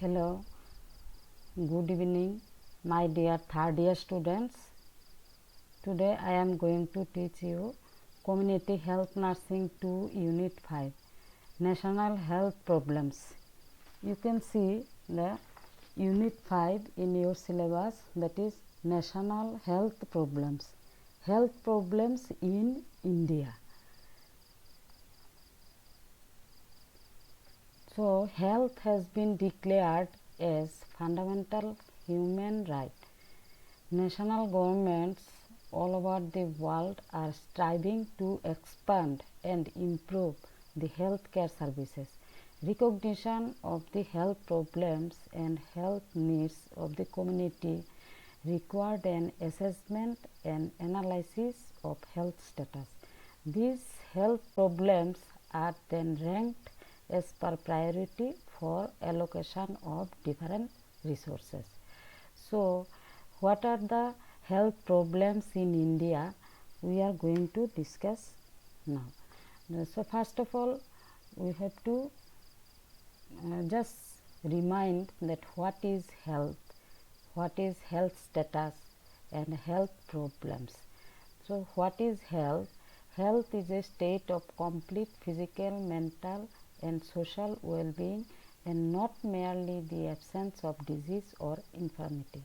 Hello, good evening, my dear third year students. Today I am going to teach you Community Health Nursing 2 Unit 5 National Health Problems. You can see the Unit 5 in your syllabus, that is National Health Problems. Health Problems in India. So, health has been declared as fundamental human right. National governments all over the world are striving to expand and improve the healthcare services. Recognition of the health problems and health needs of the community required an assessment and analysis of health status. These health problems are then ranked as per priority for allocation of different resources. So, what are the health problems in India? We are going to discuss now. So, first of all, we have to just remind that what is health status and health problems. So, what is health? Health is a state of complete physical, mental and social well-being, and not merely the absence of disease or infirmity.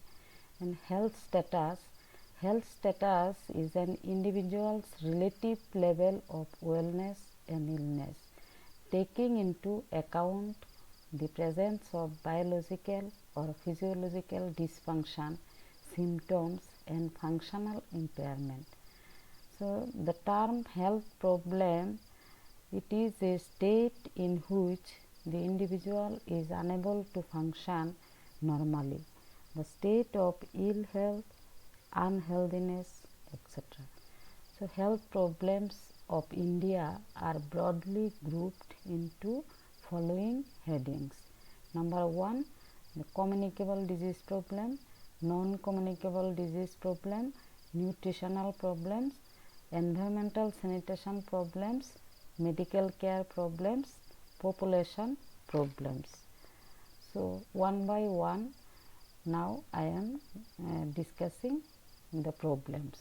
And health status is an individual's relative level of wellness and illness, taking into account the presence of biological or physiological dysfunction, symptoms and functional impairment. So, the term health problem, it is a state in which the individual is unable to function normally, the state of ill health, unhealthiness, etc. So, health problems of India are broadly grouped into following headings. Number 1, the communicable disease problem, non-communicable disease problem, nutritional problems, environmental sanitation problems, medical care problems, population problems. So, one by one now I am discussing the problems.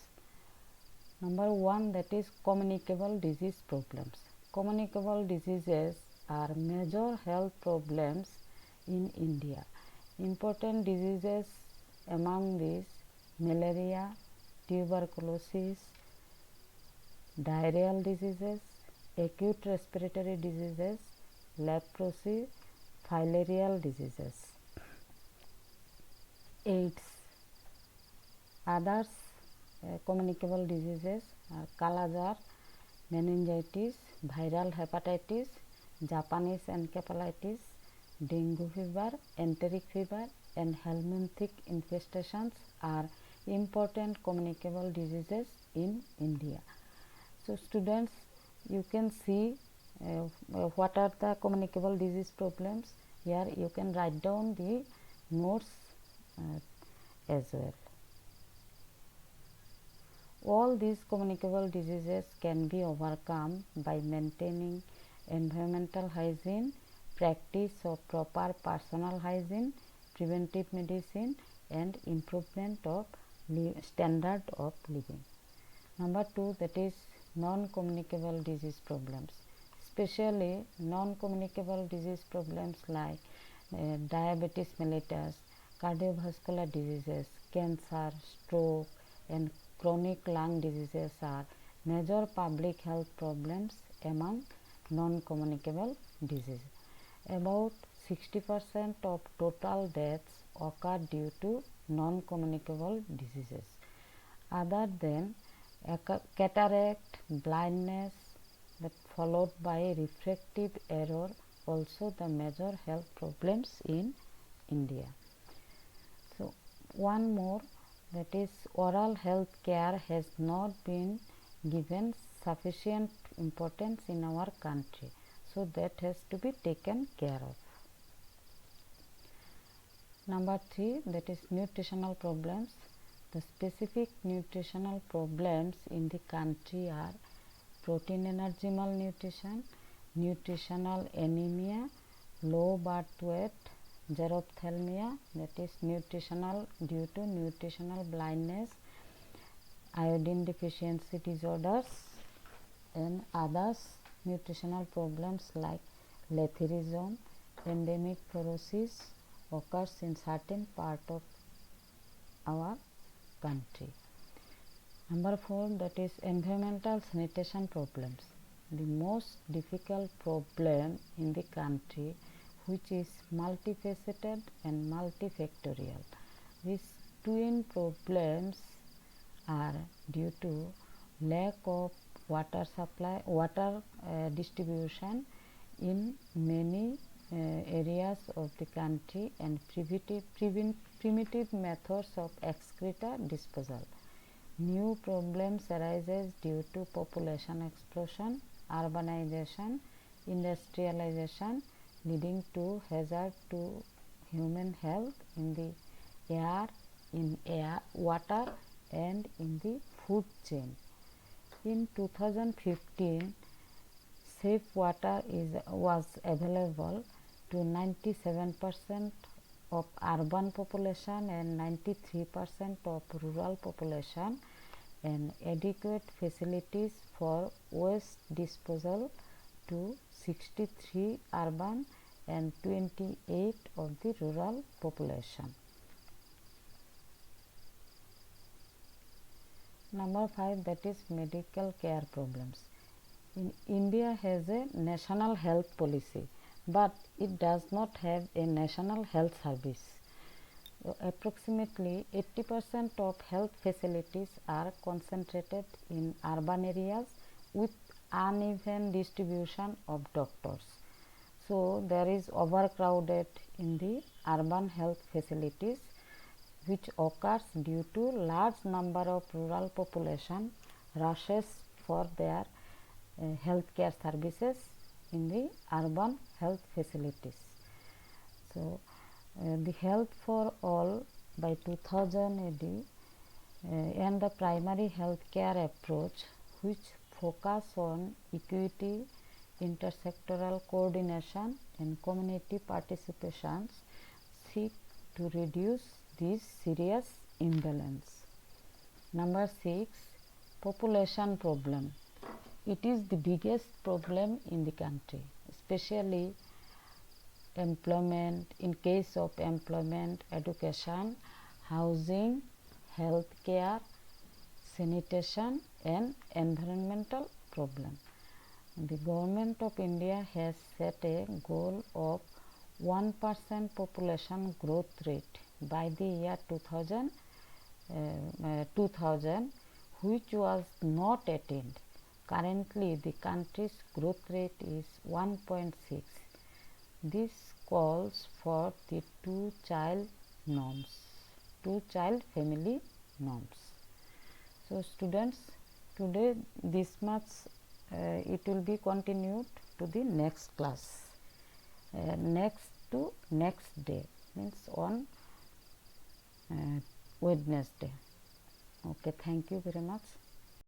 Number 1, that is communicable disease problems. Communicable diseases are major health problems in India. Important diseases among these: malaria, tuberculosis, diarrheal diseases, acute respiratory diseases, leprosy, filarial diseases, AIDS. Others communicable diseases are kala jar, meningitis, viral hepatitis, Japanese encephalitis, dengue fever, enteric fever and helminthic infestations are important communicable diseases in India. So, students, you can see what are the communicable disease problems. Here you can write down the notes as well. All these communicable diseases can be overcome by maintaining environmental hygiene, practice of proper personal hygiene, preventive medicine and improvement of standard of living. Number 2, that is non-communicable disease problems, especially non-communicable disease problems like diabetes mellitus, cardiovascular diseases, cancer, stroke and chronic lung diseases are major public health problems among non-communicable diseases. About 60% of total deaths occur due to non-communicable diseases. Other than cataract, blindness, that followed by refractive error, also the major health problems in India. So, one more, that is oral health care has not been given sufficient importance in our country. So, that has to be taken care of. Number 3, that is nutritional problems. The specific nutritional problems in the country are protein energy malnutrition, nutritional anemia, low birth weight, xerophthalmia, that is nutritional due to nutritional blindness, iodine deficiency disorders, and others nutritional problems like letharism, endemic fluorosis occurs in certain part of our country. Number 4, that is environmental sanitation problems. The most difficult problem in the country, which is multifaceted and multifactorial. These twin problems are due to lack of water supply, distribution in many areas of the country, and primitive methods of excreta disposal. New problems arises due to population explosion, urbanization, industrialization, leading to hazard to human health in the air, water, and in the food chain. In 2015, safe water was available to 97% of urban population and 93% of rural population, and adequate facilities for waste disposal to 63 urban and 28 of the rural population. Number 5, that is medical care problems. India has a national health policy, but it does not have a national health service. Approximately 80% of health facilities are concentrated in urban areas with uneven distribution of doctors. So there is overcrowded in the urban health facilities, which occurs due to large number of rural population rushes for their healthcare services in the urban health facilities. So the health for all by 2000 AD and the primary health care approach, which focus on equity, intersectoral coordination, and community participations, seek to reduce this serious imbalance. Number 6, population problem. It is the biggest problem in the country, especially employment. In case of employment, education, housing, health care, sanitation, and environmental problem. The government of India has set a goal of 1% population growth rate by the year 2000, which was not attained. Currently, the country's growth rate is 1.6. This calls for the two-child family norms. So, students, today this much it will be continued to the next class. Next to next day means on Wednesday. Okay, thank you very much.